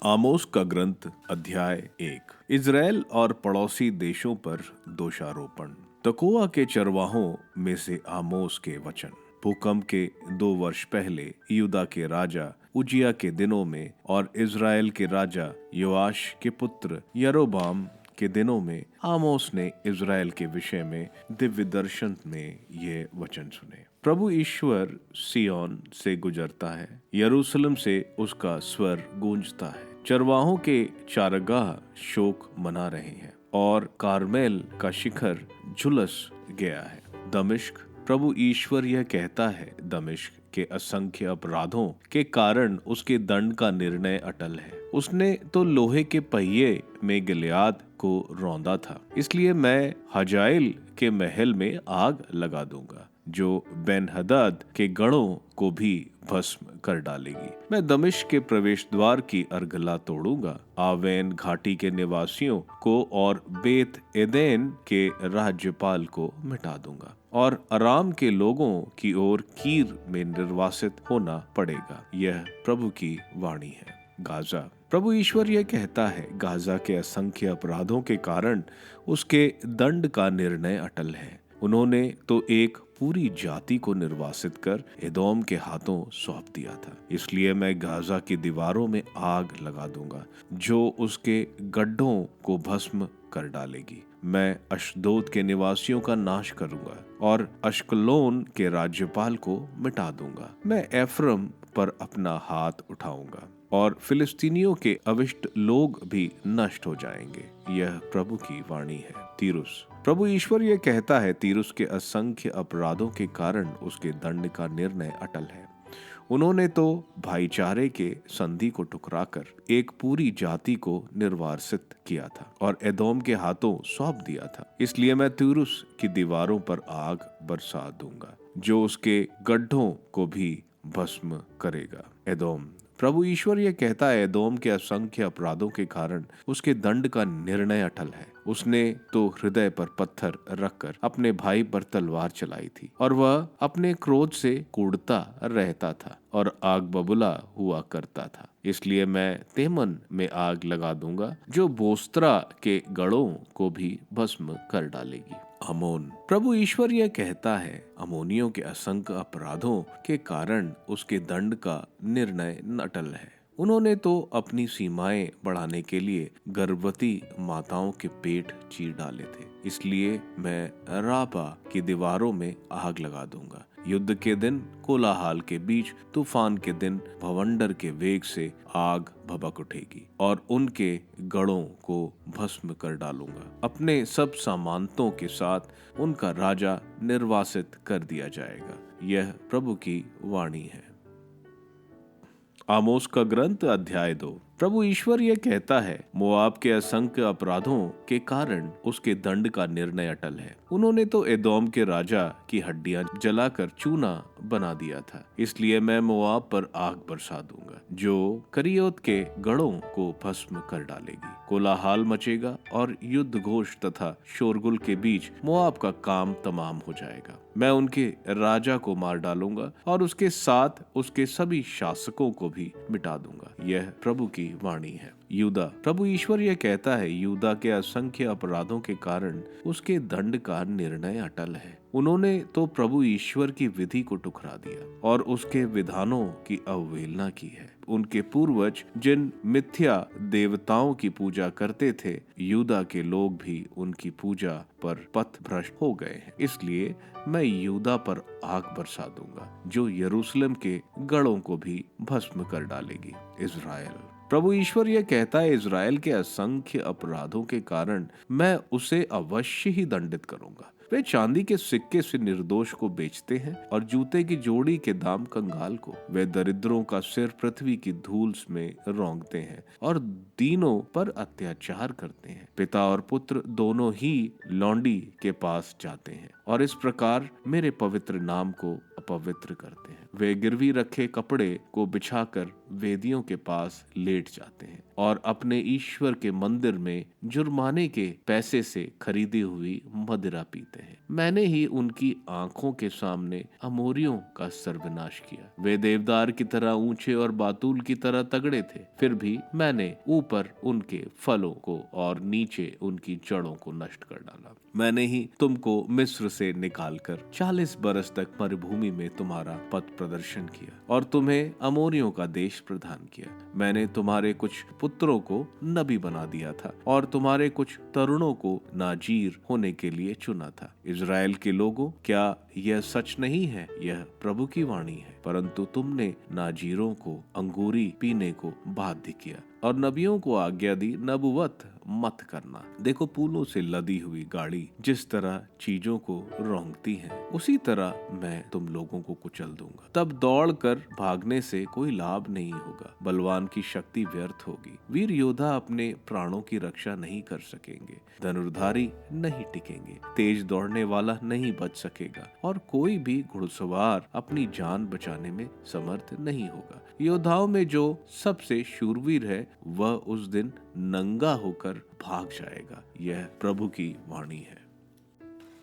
आमोस का ग्रंथ अध्याय 1। इज़राइल और पड़ोसी देशों पर दोषारोपण। तकोआ के चरवाहों में से आमोस के वचन। भूकंप के 2 वर्ष पहले यूदा के राजा उजिया के दिनों में और इज़राइल के राजा योआश के पुत्र यरोबाम के दिनों में आमोस ने इज़राइल के विषय में दिव्य दर्शन में ये वचन सुने। प्रभु ईश्वर सिय्योन से गुजरता है, यरूशलेम से उसका स्वर गूंजता है। चरवाहों के चारागाह शोक मना रहे हैं और कारमेल का शिखर झुलस गया है। दमिश्क, प्रभु ईश्वर यह कहता है, दमिश्क के असंख्य अपराधों के कारण उसके दंड का निर्णय अटल है। उसने तो लोहे के पहिए में गिलियाद को रौंदा था, इसलिए मैं हजाएल के महल में आग लगा दूंगा, जो बेन हदद के गढ़ों को भी भस्म कर डालेगी। मैं दमिश्क के प्रवेश द्वार की अर्गला तोड़ूंगा, आवेन घाटी के निवासियों को और बेत एदेन के राज्यपाल को मिटा दूंगा और अराम के लोगों की ओर कीर में निर्वासित होना पड़ेगा। यह प्रभु की वाणी है। गाजा, प्रभु ईश्वर यह कहता है, गाजा के असंख्य अपराधों के कारण उसके दंड का निर्णय अटल है। उन्होंने तो एक पूरी जाति को निर्वासित कर एदोम के हाथों सौंप दिया था, इसलिए मैं गाजा की दीवारों में आग लगा दूंगा, जो उसके गड्ढों को भस्म कर डालेगी। मैं अशदोद के निवासियों का नाश करूंगा और अश्कलोन के राज्यपाल को मिटा दूंगा। मैं एफ्रम पर अपना हाथ उठाऊंगा और फिलिस्तीनियों के अविष्ट लोग भी नष्ट हो जाएंगे। यह प्रभु की वाणी है। तीरुस, प्रभु ईश्वर यह कहता है, तीरुस के असंख्य अपराधों के कारण उसके दंड का निर्णय अटल है। उन्होंने तो भाईचारे के संधि को टुकराकर एक पूरी जाति को निर्वासित किया था और एदोम के हाथों सौंप दिया था, इसलिए मैं तीरुस की दीवारों पर आग बरसा दूंगा, जो उसके गड्ढों को भी भस्म करेगा। एदोम, प्रभु ईश्वर यह कहता है, एदोम के असंख्य अपराधों के कारण उसके दंड का निर्णय अटल है। उसने तो हृदय पर पत्थर रखकर अपने भाई पर तलवार चलाई थी और वह अपने क्रोध से कूड़ता रहता था और आग बबूला हुआ करता था, इसलिए मैं तेमन में आग लगा दूंगा, जो बोस्त्रा के गढ़ों को भी भस्म कर डालेगी। अमोन, प्रभु ईश्वर यह कहता है, अमोनियों के असंख्य अपराधों के कारण उसके दंड का निर्णय अटल है। उन्होंने तो अपनी सीमाएं बढ़ाने के लिए गर्भवती माताओं के पेट चीर डाले थे, इसलिए मैं राबा की दीवारों में आग लगा दूंगा। युद्ध के दिन कोलाहल के बीच, तूफान के दिन भवंडर के वेग से आग भभक उठेगी और उनके गढ़ों को भस्म कर डालूंगा। अपने सब सामंतों के साथ उनका राजा निर्वासित कर दिया जाएगा। यह प्रभु की वाणी है। आमोस का ग्रंथ अध्याय 2। प्रभु ईश्वर यह कहता है, मोआब के असंख्य अपराधों के कारण उसके दंड का निर्णय अटल है। उन्होंने तो एदोम के राजा की हड्डियां जलाकर चूना बना दिया था, इसलिए मैं मोआब पर आग बरसा दूंगा, जो करियोत के गढ़ों को भस्म कर डालेगी। कोलाहल मचेगा और युद्ध घोष तथा शोरगुल के बीच मोआब का काम तमाम हो जाएगा। मैं उनके राजा को मार डालूंगा और उसके साथ उसके सभी शासकों को भी मिटा दूंगा। यह प्रभु की वाणी है। यूदा, प्रभु ईश्वर यह कहता है, यूदा के असंख्य अपराधों के कारण उसके दंड का निर्णय अटल है। उन्होंने तो प्रभु ईश्वर की विधि को ठुकरा दिया और उसके विधानों की अवहेलना की है। उनके पूर्वज जिन मिथ्या देवताओं की पूजा करते थे, यूदा के लोग भी उनकी पूजा पर पथभ्रष्ट हो गए हैं, इसलिए मैं यूदा पर आग बरसा दूंगा, जो यरूशलेम के गढ़ों को भी भस्म कर डालेगी। इज़राइल, प्रभु ईश्वर यह कहता है, इज़राइल के असंख्य अपराधों के कारण मैं उसे अवश्य ही दंडित करूंगा। वे चांदी के सिक्के से निर्दोष को बेचते हैं और जूते की जोड़ी के दाम कंगाल को। वे दरिद्रों का सिर पृथ्वी की धूल में रौंदते हैं और दीनों पर अत्याचार करते हैं। पिता और पुत्र दोनों ही लौंडी के पास जाते हैं और इस प्रकार मेरे पवित्र नाम को अपवित्र करते हैं। वे गिरवी रखे कपड़े को बिछाकर वेदियों के पास लेट जाते हैं और अपने ईश्वर के मंदिर में जुर्माने के पैसे से खरीदी हुई मदिरा पीते हैं। मैंने ही उनकी आंखों के सामने अमोरियों का सर्वनाश किया। वे देवदार की तरह ऊंचे और बातूल की तरह तगड़े थे, फिर भी मैंने ऊपर उनके फलों को और नीचे उनकी जड़ों को नष्ट कर डाला। मैंने ही तुमको मिस्र से निकालकर 40 बरस तक मरुभूमि में तुम्हारा पथ प्रदर्शन किया और तुम्हें अमोरियों का देश प्रदान किया। मैंने तुम्हारे कुछ पुत्रों को नबी बना दिया था और तुम्हारे कुछ तरुणों को नाजीर होने के लिए चुना था। इज़राइल के लोगों, क्या यह सच नहीं है? यह प्रभु की वाणी है। परंतु तुमने नाजीरों को अंगूरी पीने को बाध्य किया और नबियों को आज्ञा दी, नबुवत मत करना। देखो, फूलों से लदी हुई गाड़ी जिस तरह चीजों को रोंगती है, उसी तरह मैं तुम लोगों को कुचल दूंगा। तब दौड़कर भागने से कोई लाभ नहीं होगा, बलवान की शक्ति व्यर्थ होगी। वीर योद्धा अपने प्राणों की रक्षा नहीं कर सकेंगे, धनुर्धारी नहीं टिकेंगे, तेज दौड़ने वाला नहीं बच सकेगा और कोई भी घुड़सवार अपनी जान बचाने में समर्थ नहीं होगा। योद्धाओं में जो सबसे शूरवीर है, वह उस दिन नंगा होकर भाग जाएगा। यह प्रभु की वाणी है।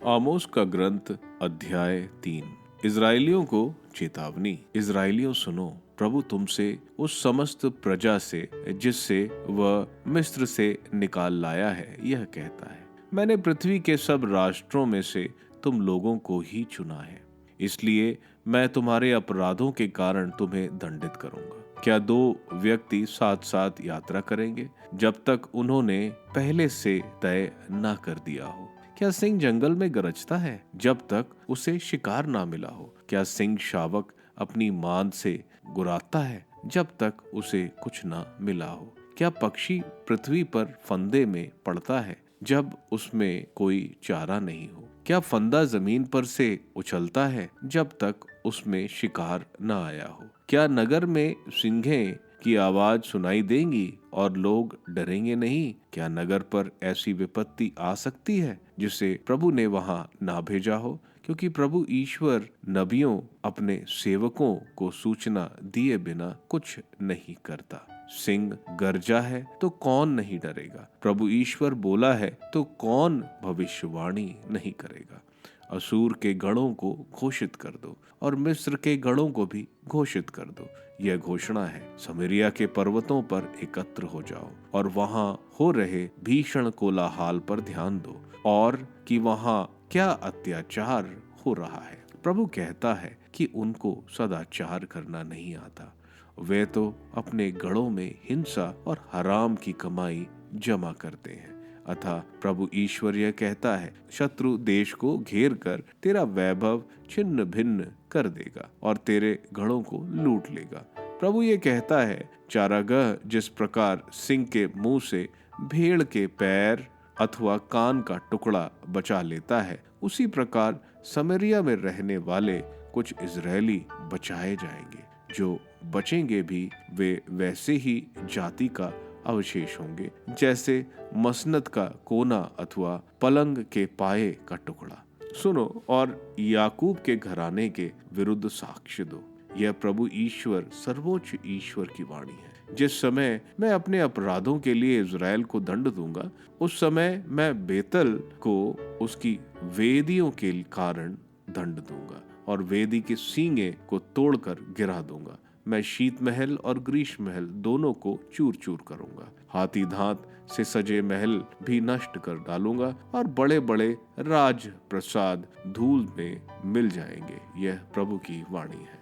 आमोस का ग्रंथ अध्याय 3। इजराइलियों को चेतावनी। इजराइलियों सुनो, प्रभु तुमसे उस समस्त प्रजा से जिससे वह मिस्र से निकाल लाया है यह कहता है, मैंने पृथ्वी के सब राष्ट्रों में से तुम लोगों को ही चुना है, इसलिए मैं तुम्हारे अपराधों के कारण तुम्हें दंडित करूंगा। क्या दो व्यक्ति साथ साथ यात्रा करेंगे जब तक उन्होंने पहले से तय न कर दिया हो? क्या सिंह जंगल में गरजता है जब तक उसे शिकार ना मिला हो? क्या सिंह शावक अपनी मांद से गुर्राता है जब तक उसे न मिला हो? क्या पक्षी पृथ्वी पर फंदे में पड़ता है जब उसमें कोई चारा नहीं हो? क्या फंदा जमीन पर से उछलता है जब तक उसमें शिकार न आया हो? क्या नगर में सिंहें की आवाज सुनाई देंगी और लोग डरेंगे नहीं? क्या नगर पर ऐसी विपत्ति आ सकती है जिसे प्रभु ने वहां ना भेजा हो? क्योंकि प्रभु ईश्वर नबियों अपने सेवकों को सूचना दिए बिना कुछ नहीं करता। सिंह गरजा है तो कौन नहीं डरेगा? प्रभु ईश्वर बोला है तो कौन भविष्यवाणी नहीं करेगा? असूर के गढ़ों को घोषित कर दो और मिस्र के गढ़ों को भी घोषित कर दो। यह घोषणा है, समरिया के पर्वतों पर एकत्र हो जाओ और वहां हो रहे भीषण कोलाहल पर ध्यान दो और कि वहां क्या अत्याचार हो रहा है। प्रभु कहता है कि उनको सदाचार करना नहीं आता। वे तो अपने गढ़ों में हिंसा और हराम की कमाई जमा करते हैं। अतः प्रभु ईश्वर यह कहता है, शत्रु देश को घेर कर तेरा वैभव छिन्न भिन्न कर देगा और तेरे गढ़ों को लूट लेगा। प्रभु ये कहता है, चारागाह जिस प्रकार सिंह के मुंह से भेड़ के पैर अथवा कान का टुकड़ा बचा लेता है, उसी प्रकार समरिया में रहने वाले कुछ इजरायली बचाए जाएंगे। जो बचेंगे भी वे वैसे ही जाति का अवशेष होंगे जैसे मसनद का कोना अथवा पलंग के पाए का टुकड़ा। सुनो और याकूब के घराने के विरुद्ध साक्ष्य दो। यह प्रभु ईश्वर, सर्वोच्च ईश्वर की वाणी है। जिस समय मैं अपने अपराधों के लिए इज़राइल को दंड दूंगा, उस समय मैं बेतल को उसकी वेदियों के कारण दंड दूंगा और वेदी के सींगे को तोड़कर गिरा दूंगा। मैं शीत महल और ग्रीष्म महल दोनों को चूर चूर करूंगा। हाथी दांत से सजे महल भी नष्ट कर डालूंगा और बड़े बड़े राज प्रसाद धूल में मिल जाएंगे। यह प्रभु की वाणी है।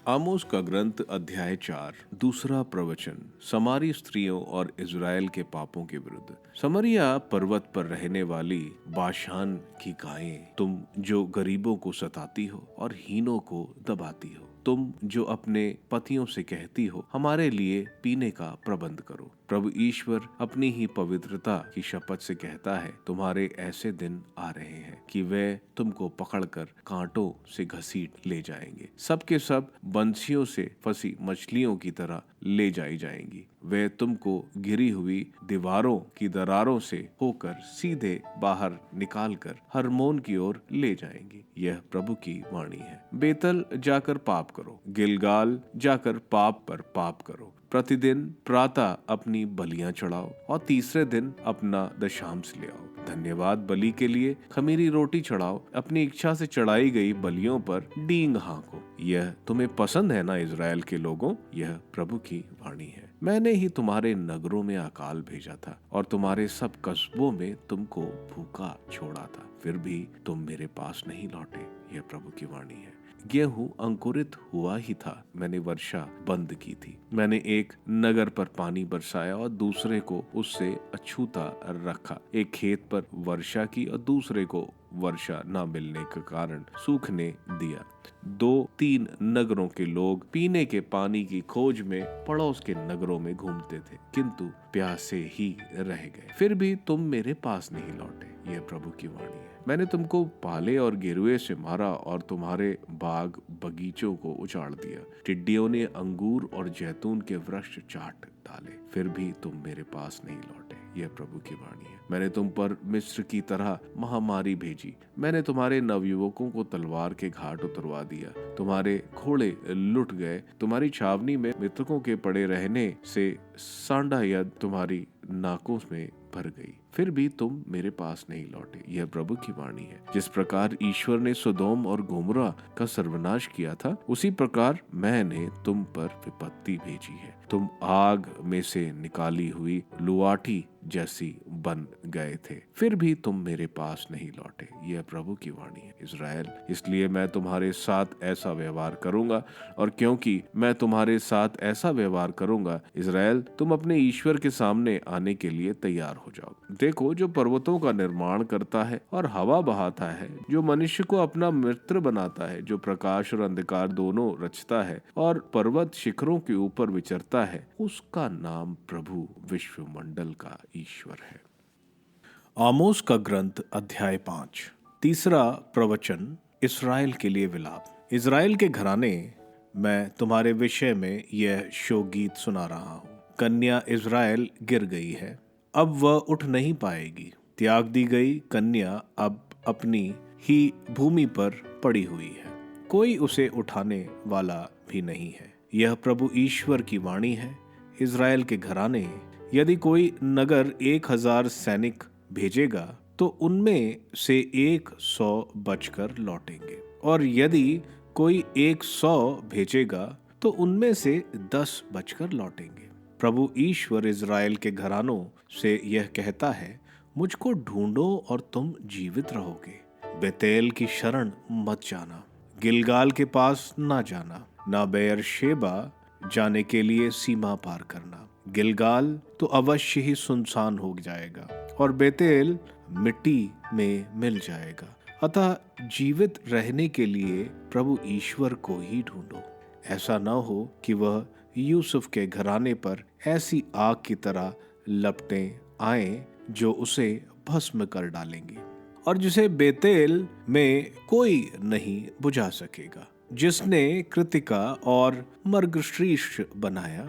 आमोस का ग्रंथ अध्याय 4। दूसरा प्रवचन, समारी स्त्रियों और इज़राइल के पापों के विरुद्ध। समरिया पर्वत पर रहने वाली बाशान की गायें, तुम जो गरीबों को सताती हो और हीनों को दबाती हो, तुम जो अपने पतियों से कहती हो, हमारे लिए पीने का प्रबंध करो, प्रभु ईश्वर अपनी ही पवित्रता की शपथ से कहता है, तुम्हारे ऐसे दिन आ रहे हैं कि वे तुमको पकड़कर कांटों से घसीट ले जाएंगे। सब के सब बंसियों से फंसी मछलियों की तरह ले जाई जाएंगी। वे तुमको गिरी हुई दीवारों की दरारों से होकर सीधे बाहर निकालकर हरमोन की ओर ले जाएंगी। यह प्रभु की वाणी है। बेतल जाकर पाप करो, गिलगाल जाकर पाप पर पाप करो। प्रतिदिन प्रातः अपनी बलियां चढ़ाओ और तीसरे दिन अपना दशांश ले आओ। धन्यवाद बलि के लिए खमीरी रोटी चढ़ाओ। अपनी इच्छा से चढ़ाई गई बलियों पर डींग हाँको। यह तुम्हें पसंद है ना इज़राइल के लोगों? यह प्रभु की वाणी है। मैंने ही तुम्हारे नगरों में अकाल भेजा था और तुम्हारे सब कस्बों में तुमको भूखा छोड़ा था, फिर भी तुम मेरे पास नहीं लौटे। यह प्रभु की वाणी है। गेहूं अंकुरित हुआ ही था, मैंने वर्षा बंद की थी। मैंने एक नगर पर पानी बरसाया और दूसरे को उससे अछूता रखा। एक खेत पर वर्षा की और दूसरे को वर्षा न मिलने के कारण सूखने दिया। 2-3 नगरों के लोग पीने के पानी की खोज में पड़ोस के नगरों में घूमते थे, किंतु प्यासे ही रह गए। फिर भी तुम मेरे पास नहीं लौटे। यह प्रभु की वाणी है। मैंने तुमको पाले और गिरुए से मारा और तुम्हारे बाग बगीचों को उजाड़ दिया। टिड्डियों ने अंगूर और जैतून के वृक्ष चाट डाले, फिर भी तुम मेरे पास नहीं लौटे। यह प्रभु की वाणी है। मैंने तुम पर मिस्र की तरह महामारी भेजी। मैंने तुम्हारे नवयुवकों को तलवार के घाट उतरवा दिया। तुम्हारे घोड़े लुट गए। तुम्हारी छावनी में मृतकों के पड़े रहने से सांडा यद तुम्हारी नाकों में भर गई, फिर भी तुम मेरे पास नहीं लौटे। यह प्रभु की वाणी है। जिस प्रकार ईश्वर ने सोदोम और गोमोरा का सर्वनाश किया था, उसी प्रकार मैंने तुम पर विपत्ति भेजी है। तुम आग में से निकाली हुई लुआठी जैसी बन गए थे, फिर भी तुम मेरे पास नहीं लौटे। यह प्रभु की वाणी है। इज़राइल, इसलिए मैं तुम्हारे साथ ऐसा व्यवहार करूंगा, और क्योंकि मैं तुम्हारे साथ ऐसा व्यवहार करूंगा, इज़राइल, तुम अपने ईश्वर के सामने आने के लिए तैयार हो जाओ। देखो, जो पर्वतों का निर्माण करता है और हवा बहाता है, जो मनुष्य को अपना मित्र बनाता है, जो प्रकाश और अंधकार दोनों रचता है और पर्वत शिखरों के ऊपर विचरता है, उसका नाम प्रभु विश्वमंडल का ईश्वर है। आमोस का ग्रंथ अध्याय 5। तीसरा प्रवचन, इस्राएल के लिए विलाप। इज़राइल के घराने, मैं तुम्हारे विषय में यह शोकगीत सुना रहा हूँ। कन्या इज़राइल गिर गई है, अब वह उठ नहीं पाएगी। त्याग दी गई कन्या अब अपनी ही भूमि पर पड़ी हुई है, कोई उसे उठाने वाला भी नहीं है। यह प्रभु ईश्वर की वाणी है। इज़राइल के घराने, यदि कोई नगर 1000 सैनिक भेजेगा तो उनमें से 100 बचकर लौटेंगे, और यदि कोई 100 भेजेगा तो उनमें से 10 बचकर लौटेंगे। प्रभु ईश्वर इज़राइल के घरानों से यह कहता है, मुझको ढूंढो और तुम जीवित रहोगे। बेतेल की शरण मत जाना, गिलगाल के पास ना जाना, ना बेयरशेबा जाने के लिए सीमा पार करना। गिलगाल तो अवश्य ही सुनसान हो जाएगा और बेतेल मिट्टी में मिल जाएगा। अतः जीवित रहने के लिए प्रभु ईश्वर को ही ढूंढो। ऐसा न हो कि वह यूसुफ के घराने पर ऐसी आग की तरह लपटें आए जो उसे भस्म कर डालेंगे, और जिसे बेतेल में कोई नहीं बुझा सकेगा। जिसने कृतिका और मर्गशीर्ष बनाया,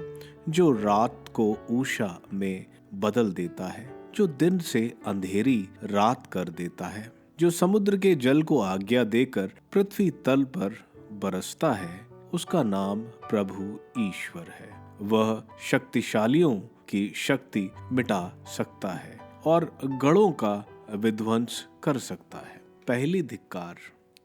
जो रात को उषा में बदल देता है, जो दिन से अंधेरी रात कर देता है, जो समुद्र के जल को आज्ञा देकर पृथ्वी तल पर बरसता है, उसका नाम प्रभु ईश्वर है। वह शक्तिशालियों की शक्ति मिटा सकता है और गढ़ों का विध्वंस कर सकता है। पहली धिक्कार,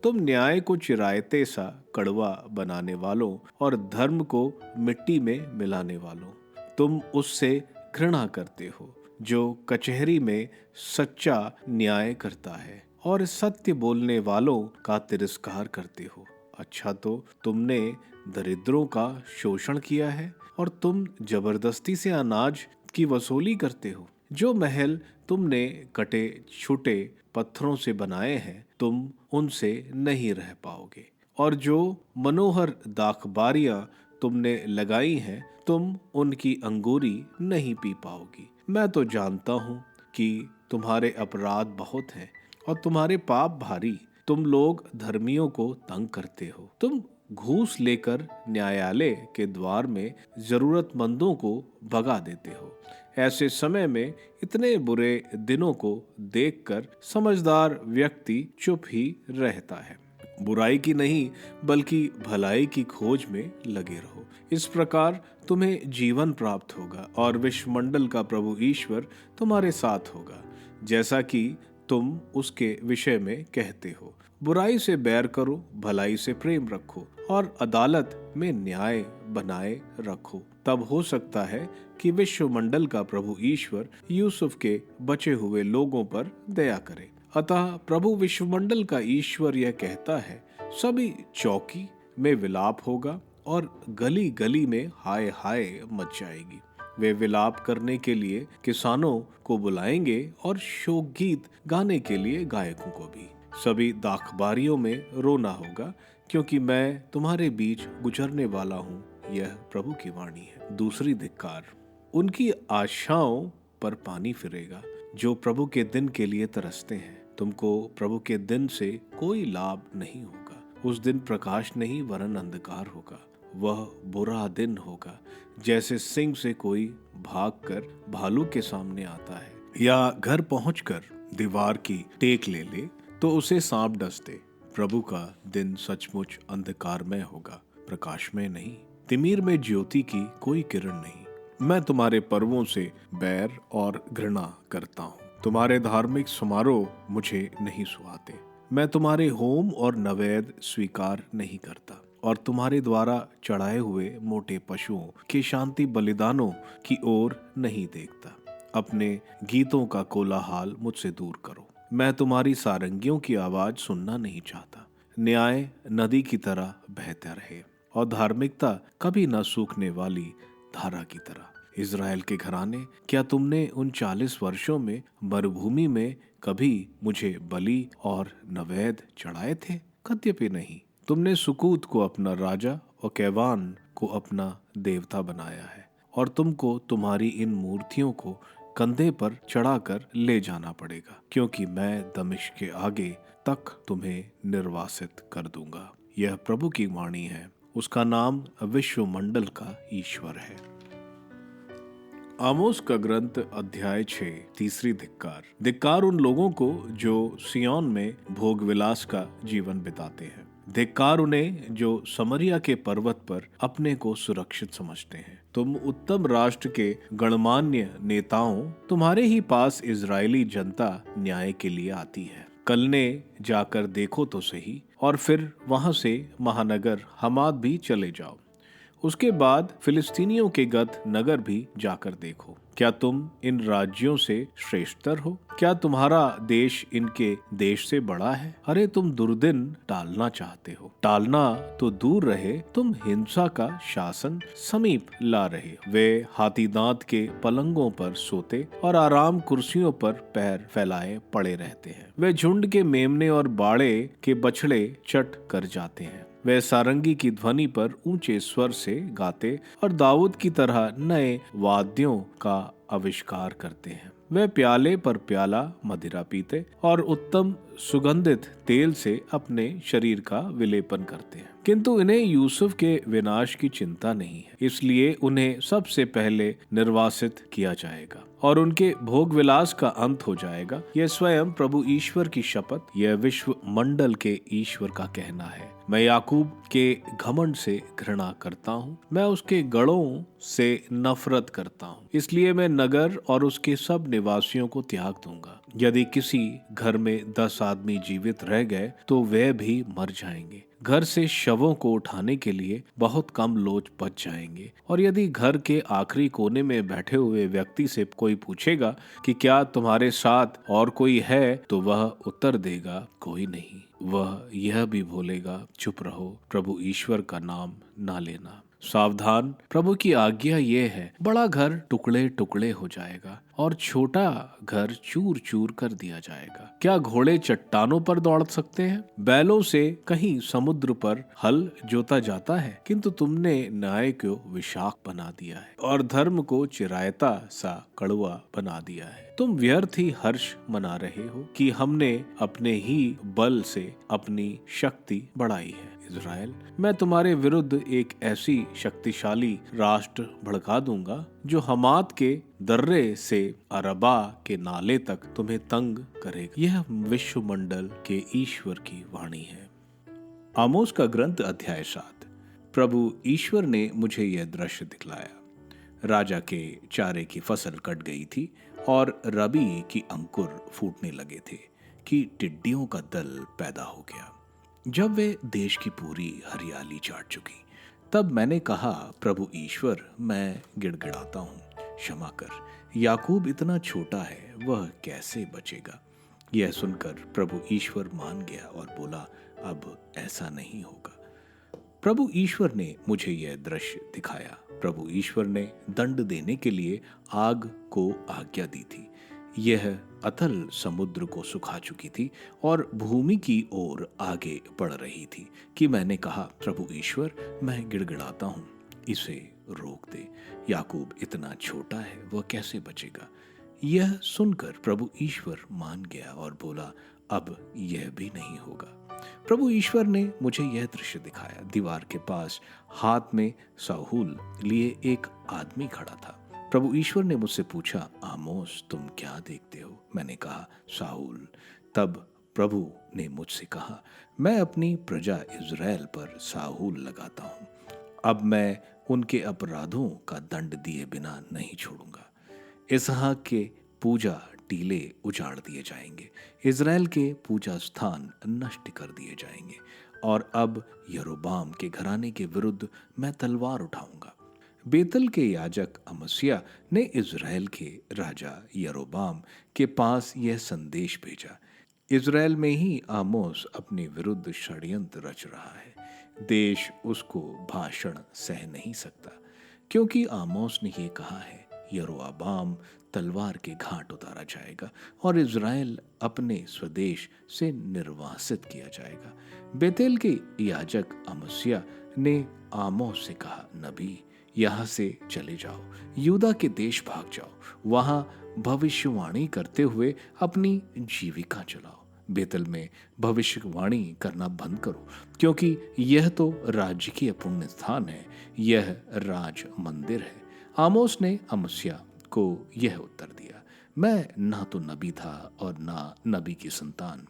तुम न्याय को चिरायते सा कड़वा बनाने वालों और धर्म को मिट्टी में मिलाने वालों, तुम उससे घृणा करते हो जो कचहरी में सच्चा न्याय करता है और सत्य बोलने वालों का तिरस्कार करते हो। अच्छा, तो तुमने दरिद्रों का शोषण किया है और तुम जबरदस्ती से अनाज की वसूली करते हो। जो महल तुमने कटे छूटे पत्थरों से बनाए हैं, तुम उनसे नहीं रह पाओगे, और जो मनोहर दाखबारियां तुमने लगाई हैं तुम उनकी अंगूरी नहीं पी पाओगी। मैं तो जानता हूँ कि तुम्हारे अपराध बहुत हैं और तुम्हारे पाप भारी। तुम लोग धर्मियों को तंग करते हो। तुम घूस लेकर न्यायालय के द्वार में जरूरतमंदों को भगा देते हो। ऐसे समय में इतने बुरे दिनों को देखकर समझदार व्यक्ति चुप ही रहता है। बुराई की नहीं बल्कि भलाई की खोज में लगे रहो। इस प्रकार तुम्हें जीवन प्राप्त होगा और विश्वमंडल का प्रभु ईश्वर तुम्हारे साथ होगा, जैसा कि तुम उसके विषय में कहते हो। बुराई से बैर करो, भलाई से प्रेम रखो और अदालत में न्याय बनाए रखो। तब हो सकता है कि विश्वमंडल का प्रभु ईश्वर यूसुफ के बचे हुए लोगों पर दया करे। अतः प्रभु विश्वमंडल का ईश्वर यह कहता है, सभी चौकी में विलाप होगा और गली गली में हाय हाय मच जाएगी। वे विलाप करने के लिए किसानों को बुलाएंगे और शोक गीत गाने के लिए गायकों को भी। सभी दाखबारियों में रोना होगा, क्योंकि मैं तुम्हारे बीच गुजरने वाला हूँ। यह प्रभु की वाणी है। दूसरी धिक्कार। उनकी आशाओं पर पानी फिरेगा जो प्रभु के दिन के लिए तरसते हैं। तुमको प्रभु के दिन से कोई लाभ नहीं होगा। उस दिन प्रकाश नहीं वरन अंधकार होगा। वह बुरा दिन होगा जैसे सिंह से कोई भागकर भालू के सामने आता है, या घर पहुंचकर दीवार की टेक ले ले तो उसे सांप डस दे। प्रभु का दिन सचमुच अंधकारमय होगा, प्रकाशमय नहीं। तिमीर में ज्योति की कोई किरण नहीं। मैं तुम्हारे पर्वों से बैर और घृणा करता हूँ। तुम्हारे धार्मिक समारोह मुझे नहीं सुहाते। मैं तुम्हारे होम और नैवेद्य स्वीकार नहीं करता और तुम्हारे द्वारा चढ़ाए हुए मोटे पशुओं के शांति बलिदानों की ओर नहीं देखता। अपने गीतों का कोलाहल मुझसे दूर करो। मैं तुम्हारी सारंगियों की आवाज सुनना नहीं चाहता। न्याय नदी की तरह बहता रहे और धार्मिकता कभी न सूखने वाली धारा की तरह। इज़राइल के घराने, क्या तुमने उन 40 वर्षों में मरुभूमि में कभी मुझे बलि और नैवेद्य चढ़ाए थे? कद्यपि नहीं। तुमने सुकूत को अपना राजा और कैवान को अपना देवता बनाया है, और तुमको तुम्हारी इन मूर्तियों को कंधे पर चढ़ाकर ले जाना पड़ेगा, क्योंकि मैं दमिश्क के आगे तक तुम्हें निर्वासित कर दूंगा। यह प्रभु की वाणी है। उसका नाम विश्वमंडल का ईश्वर है। आमोस का ग्रंथ अध्याय 6। तीसरी धिक्कार। धिक्कार उन लोगों को जो सिय्योन में भोग विलास का जीवन बिताते हैं। धिक्कार उन्हें जो समरिया के पर्वत पर अपने को सुरक्षित समझते हैं। तुम उत्तम राष्ट्र के गणमान्य नेताओं, तुम्हारे ही पास इजरायली जनता न्याय के लिए आती है। कलने जाकर देखो तो सही, और फिर वहां से महानगर हमाद भी चले जाओ। उसके बाद फिलिस्तीनियों के गत नगर भी जाकर देखो। क्या तुम इन राज्यों से श्रेष्ठतर हो? क्या तुम्हारा देश इनके देश से बड़ा है? अरे तुम दुर्दिन टालना चाहते हो। टालना तो दूर रहे, तुम हिंसा का शासन समीप ला रहे हो। वे हाथी दांत के पलंगों पर सोते और आराम कुर्सियों पर पैर फैलाए पड़े रहते हैं। वे झुंड के मेमने और बाड़े के बछड़े चट कर जाते हैं। वे सारंगी की ध्वनि पर ऊंचे स्वर से गाते और दाऊद की तरह नए वाद्यों का आविष्कार करते हैं। वे प्याले पर प्याला मदिरा पीते और उत्तम सुगंधित तेल से अपने शरीर का विलेपन करते हैं, किंतु इन्हें यूसुफ के विनाश की चिंता नहीं है। इसलिए उन्हें सबसे पहले निर्वासित किया जाएगा और उनके भोग विलास का अंत हो जाएगा। यह स्वयं प्रभु ईश्वर की शपथ, यह विश्व मंडल के ईश्वर का कहना है। मैं याकूब के घमंड से घृणा करता हूँ, मैं उसके गढ़ों से नफरत करता हूँ। इसलिए मैं नगर और उसके सब निवासियों को त्याग दूंगा। यदि किसी घर में 10 आदमी जीवित रह गए तो वे भी मर जाएंगे। घर से शवों को उठाने के लिए बहुत कम लोग बच जाएंगे। और यदि घर के आखिरी कोने में बैठे हुए व्यक्ति से कोई पूछेगा कि क्या तुम्हारे साथ और कोई है, तो वह उत्तर देगा, कोई नहीं। वह यह भी बोलेगा, चुप रहो, प्रभु ईश्वर का नाम ना लेना। सावधान, प्रभु की आज्ञा ये है, बड़ा घर टुकड़े टुकड़े हो जाएगा और छोटा घर चूर चूर कर दिया जाएगा। क्या घोड़े चट्टानों पर दौड़ सकते हैं? बैलों से कहीं समुद्र पर हल जोता जाता है, किंतु तुमने न्याय को विषाक्त बना दिया है और धर्म को चिरायता सा कड़वा बना दिया है। तुम व्यर्थ ही हर्ष मना रहे हो कि हमने अपने ही बल से अपनी शक्ति बढ़ाई है। इज़राइल, मैं तुम्हारे विरुद्ध एक ऐसी शक्तिशाली राष्ट्र भड़का दूंगा जो हमात के दर्रे से अरबा के नाले तक तुम्हें तंग करेगा। यह विश्वमंडल के ईश्वर की वाणी है। आमोस का ग्रंथ अध्याय 7। प्रभु ईश्वर ने मुझे यह दृश्य दिखलाया। राजा के चारे की फसल कट गई थी और रबी की अंकुर फूटने लगे थे कि टिड्डियों का दल पैदा हो गया। जब वे देश की पूरी हरियाली चाट चुकी, तब मैंने कहा, प्रभु ईश्वर, मैं गिड़गिड़ाता हूँ, क्षमा कर। याकूब इतना छोटा है, वह कैसे बचेगा? यह सुनकर प्रभु ईश्वर मान गया और बोला, अब ऐसा नहीं होगा। प्रभु ईश्वर ने मुझे यह दृश्य दिखाया। प्रभु ईश्वर ने दंड देने के लिए आग को आज्ञा दी थी। यह अथल समुद्र को सुखा चुकी थी और भूमि की ओर आगे बढ़ रही थी कि मैंने कहा, प्रभु ईश्वर, मैं गिड़गिड़ाता हूँ, इसे रोक दे। याकूब इतना छोटा है, वह कैसे बचेगा? यह सुनकर प्रभु ईश्वर मान गया और बोला, अब यह भी नहीं होगा। प्रभु ईश्वर ने मुझे यह दृश्य दिखाया। दीवार के पास हाथ में साहुल लिए एक आदमी खड़ा था। प्रभु ईश्वर ने मुझसे पूछा, आमोस, तुम क्या देखते हो? मैंने कहा, साहुल। तब प्रभु ने मुझसे कहा, मैं अपनी प्रजा इज़राइल पर साहुल लगाता हूँ। अब मैं उनके अपराधों का दंड दिए बिना नहीं छोड़ूंगा। इसहाक के पूजा टीले उजाड़ दिए जाएंगे, इज़राइल के पूजा स्थान नष्ट कर दिए जाएंगे और अब यरोबाम के घराने के विरुद्ध मैं तलवार उठाऊंगा। बेतल के याजक अमस्या ने इज़राइल के राजा यरोबाम के पास यह संदेश भेजा, इज़राइल में ही आमोस अपने विरुद्ध षड्यंत्र रच रहा है। देश उसको भाषण सह नहीं सकता, क्योंकि आमोस ने यह कहा है, यरोबाम तलवार के घाट उतारा जाएगा और इज़राइल अपने स्वदेश से निर्वासित किया जाएगा। बेतेल के याजक अमस्या ने आमोस से कहा, नबी, यहाँ से चले जाओ, यूदा के देश भाग जाओ, वहाँ भविष्यवाणी करते हुए अपनी जीविका चलाओ। बेतल में भविष्यवाणी करना बंद करो, क्योंकि यह तो राजकीय पुण्य स्थान है, यह राज मंदिर है। आमोस ने अमस्या को यह उत्तर दिया, मैं ना तो नबी था और ना नबी की संतान।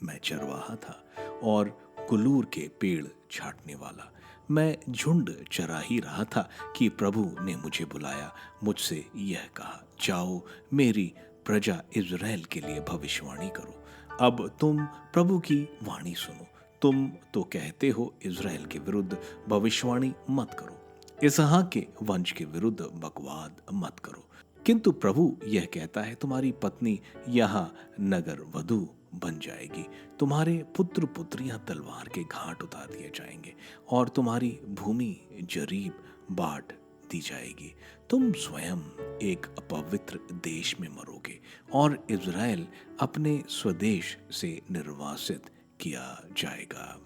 मैं चरवाहा था और गुलूर के पेड़ छाटने वाला। मैं झुंड चरा ही रहा था कि प्रभु ने मुझे बुलाया, मुझसे यह कहा, जाओ, मेरी प्रजा इज़राइल के लिए भविष्यवाणी करो। अब तुम प्रभु की वाणी सुनो। तुम तो कहते हो, इज़राइल के विरुद्ध भविष्यवाणी मत करो, इसहाक के वंश के विरुद्ध बकवाद मत करो, किंतु प्रभु यह कहता है, तुम्हारी पत्नी यहाँ नगर वधु बन जाएगी, तुम्हारे पुत्र पुत्रियां तलवार के घाट उतार दिए जाएंगे और तुम्हारी भूमि जरीब बांट दी जाएगी। तुम स्वयं एक अपवित्र देश में मरोगे और इज़राइल अपने स्वदेश से निर्वासित किया जाएगा।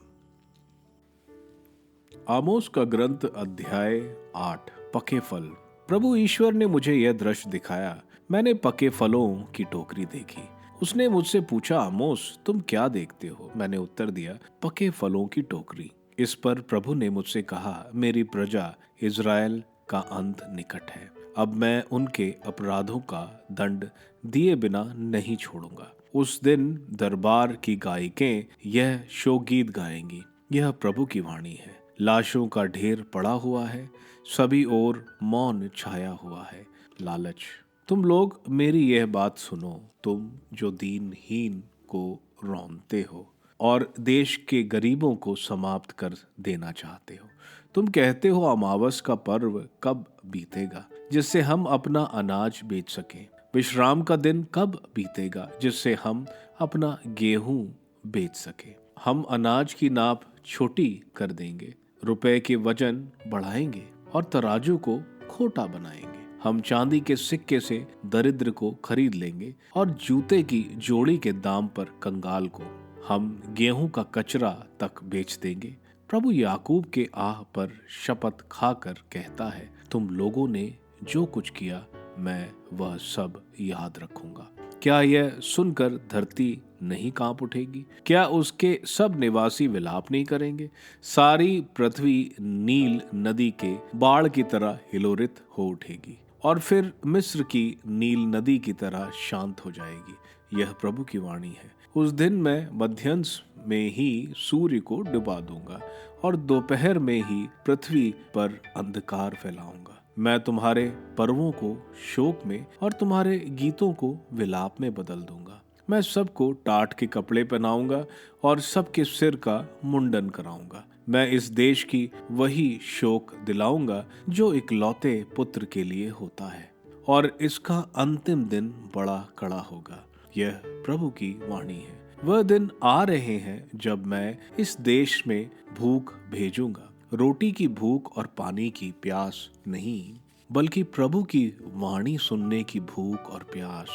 आमोस का ग्रंथ अध्याय 8। पके फल। प्रभु ईश्वर ने मुझे यह दृश्य दिखाया। मैंने पके फलों की टोकरी देखी। उसने मुझसे पूछा, आमोस, तुम क्या देखते हो? मैंने उत्तर दिया, पके फलों की टोकरी। इस पर प्रभु ने मुझसे कहा, मेरी प्रजा इज़राइल का अंत निकट है। अब मैं उनके अपराधों का दंड दिए बिना नहीं छोड़ूंगा। उस दिन दरबार की गायिकें यह शोकगीत गाएंगी, यह प्रभु की वाणी है। लाशों का ढेर पड़ा हुआ है, सभी ओर मौन छाया हुआ है। लालच। तुम लोग मेरी यह बात सुनो, तुम जो दीनहीन को रौंदते हो और देश के गरीबों को समाप्त कर देना चाहते हो। तुम कहते हो, अमावस का पर्व कब बीतेगा जिससे हम अपना अनाज बेच सकें? विश्राम का दिन कब बीतेगा जिससे हम अपना गेहूं बेच सकें? हम अनाज की नाप छोटी कर देंगे, रुपए के वजन बढ़ाएंगे और तराजू को खोटा बनाएंगे। हम चांदी के सिक्के से दरिद्र को खरीद लेंगे और जूते की जोड़ी के दाम पर कंगाल को। हम गेहूं का कचरा तक बेच देंगे। प्रभु याकूब के आह पर शपथ खाकर कहता है, तुम लोगों ने जो कुछ किया मैं वह सब याद रखूंगा। क्या यह सुनकर धरती नहीं कांप उठेगी? क्या उसके सब निवासी विलाप नहीं करेंगे? सारी पृथ्वी नील नदी के बाढ़ की तरह हिलोरित हो उठेगी और फिर मिस्र की नील नदी की तरह शांत हो जाएगी। यह प्रभु की वाणी है। उस दिन मैं मध्यांश में ही सूर्य को डुबा दूंगा और दोपहर में ही पृथ्वी पर अंधकार फैलाऊंगा। मैं तुम्हारे पर्वों को शोक में और तुम्हारे गीतों को विलाप में बदल दूंगा। मैं सबको टाट के कपड़े पहनाऊंगा और सबके सिर का मुंडन कराऊंगा। मैं इस देश की वही शोक दिलाऊंगा जो इकलौते पुत्र के लिए होता है, और इसका अंतिम दिन बड़ा कड़ा होगा। यह प्रभु की वाणी है। वह दिन आ रहे हैं जब मैं इस देश में भूख भेजूंगा, रोटी की भूख और पानी की प्यास नहीं, बल्कि प्रभु की वाणी सुनने की भूख और प्यास।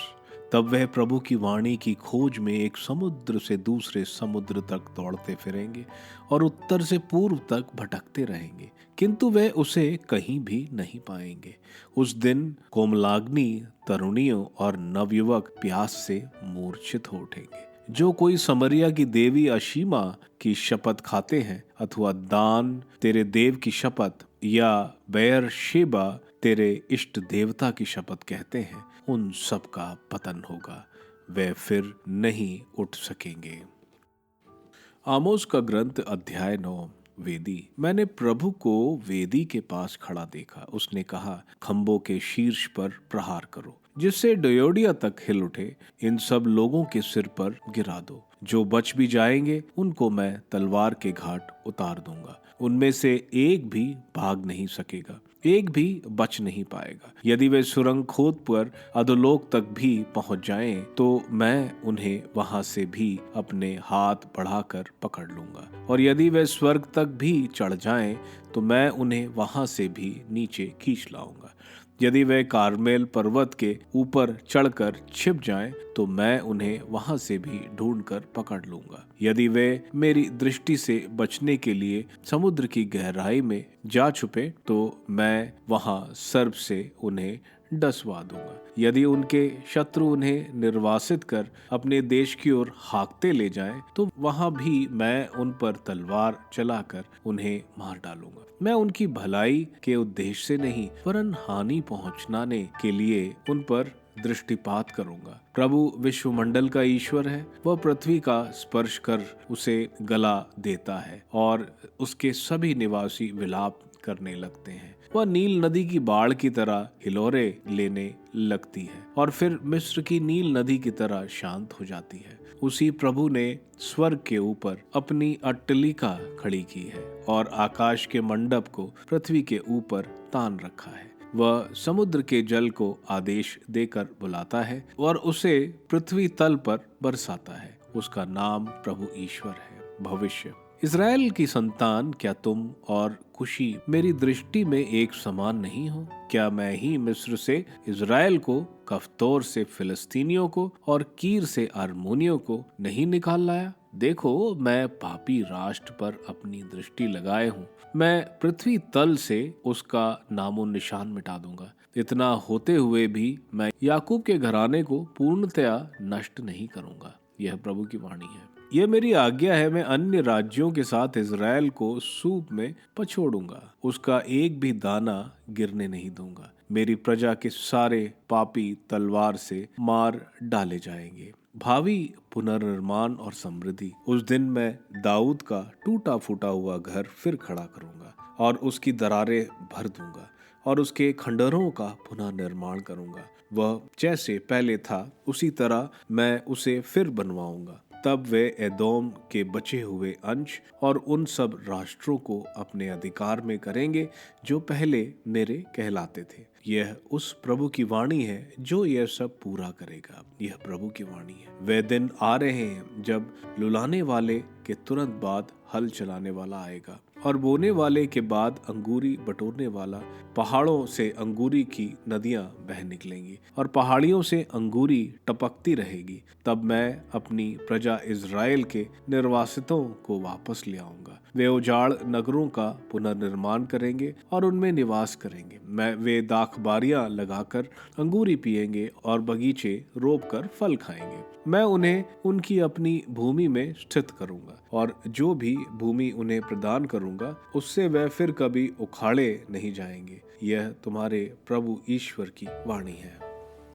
तब वह प्रभु की वाणी की खोज में एक समुद्र से दूसरे समुद्र तक दौड़ते फिरेंगे और उत्तर से पूर्व तक भटकते रहेंगे, किंतु वे उसे कहीं भी नहीं पाएंगे। उस दिन कोमलाग्नि तरुणियों और नवयुवक प्यास से मूर्छित हो उठेंगे। जो कोई समरिया की देवी अशीमा की शपथ खाते हैं, अथवा दान तेरे देव की शपथ या बेयरशेबा तेरे इष्ट देवता की शपथ कहते हैं, उन सब का पतन होगा, वे फिर नहीं उठ सकेंगे। आमोस का ग्रंथ अध्याय 9। वेदी। मैंने प्रभु को वेदी के पास खड़ा देखा। उसने कहा, खंभों के शीर्ष पर प्रहार करो, जिससे डयोडिया तक हिल उठे। इन सब लोगों के सिर पर गिरा दो। जो बच भी जाएंगे उनको मैं तलवार के घाट उतार दूंगा। उनमें से एक भी भाग नहीं सकेगा, एक भी बच नहीं पाएगा। यदि वे सुरंग खोद पर अधोलोक तक भी पहुंच जाएं, तो मैं उन्हें वहां से भी अपने हाथ बढ़ाकर पकड़ लूंगा। और यदि वे स्वर्ग तक भी चढ़ जाएं, तो मैं उन्हें वहां से भी नीचे खींच लाऊंगा। यदि वे कारमेल पर्वत के ऊपर चढ़कर छिप जाएं, तो मैं उन्हें वहां से भी ढूंढकर पकड़ लूंगा। यदि वे मेरी दृष्टि से बचने के लिए समुद्र की गहराई में जा छुपे, तो मैं वहां सर्प से उन्हें डसवा दूंगा। यदि उनके शत्रु उन्हें निर्वासित कर अपने देश की ओर हाँकते ले जाएं, तो वहां भी मैं उन पर तलवार चलाकर उन्हें मार डालूंगा। मैं उनकी भलाई के उद्देश्य से नहीं, वरन हानि पहुंचाने के लिए उन पर दृष्टिपात करूंगा। प्रभु विश्वमंडल का ईश्वर है। वह पृथ्वी का स्पर्श कर उसे गला देता है और उसके सभी निवासी विलाप करने लगते हैं। वह नील नदी की बाढ़ की तरह हिलोरे लेने लगती है और फिर मिस्र की नील नदी की तरह शांत हो जाती है। उसी प्रभु ने स्वर्ग के ऊपर अपनी अट्टलिका खड़ी की है और आकाश के मंडप को पृथ्वी के ऊपर तान रखा है। वह समुद्र के जल को आदेश देकर बुलाता है और उसे पृथ्वी तल पर बरसाता है। उसका नाम प्रभु ईश्वर है। भविष्य। इज़राइल की संतान, क्या तुम और कुशी मेरी दृष्टि में एक समान नहीं हो? क्या मैं ही मिस्र से इज़राइल को, कफ्तोर से फिलिस्तीनियों को और कीर से अरमोनियों को नहीं निकाल लाया? देखो, मैं पापी राष्ट्र पर अपनी दृष्टि लगाए हूँ। मैं पृथ्वी तल से उसका नामो निशान मिटा दूंगा। इतना होते हुए भी मैं याकूब के घराने को पूर्णतया नष्ट नहीं करूंगा। यह प्रभु की वाणी है। यह मेरी आज्ञा है, मैं अन्य राज्यों के साथ इज़राइल को सूप में पछोड़ूंगा, उसका एक भी दाना गिरने नहीं दूंगा। मेरी प्रजा के सारे पापी तलवार से मार डाले जाएंगे। भावी पुनर्निर्माण और समृद्धि। उस दिन मैं दाऊद का टूटा फूटा हुआ घर फिर खड़ा करूंगा और उसकी दरारें भर दूंगा और उसके खंडरों का पुनः निर्माण करूंगा। वह जैसे पहले था उसी तरह मैं उसे फिर बनवाऊंगा। तब वे एदोम के बचे हुए अंश और उन सब राष्ट्रों को अपने अधिकार में करेंगे जो पहले मेरे कहलाते थे। यह उस प्रभु की वाणी है जो यह सब पूरा करेगा। यह प्रभु की वाणी है। वे दिन आ रहे हैं जब लुलाने वाले के तुरंत बाद हल चलाने वाला आएगा और बोने वाले के बाद अंगूरी बटोरने वाला। पहाड़ों से अंगूरी की नदियां बह निकलेंगी और पहाड़ियों से अंगूरी टपकती रहेगी। तब मैं अपनी प्रजा इज़राइल के निर्वासितों को वापस ले आऊंगा। वे उजाड़ नगरों का पुनर्निर्माण करेंगे और उनमें निवास करेंगे। वे दाखबारियां लगाकर अंगूरी पिएंगे और बगीचे रोपकर फल खाएंगे। मैं उन्हें उनकी अपनी भूमि में स्थित करूंगा और जो भी भूमि उन्हें प्रदान करूंगा उससे वह फिर कभी उखाड़े नहीं जाएंगे। यह तुम्हारे प्रभु ईश्वर की वाणी है।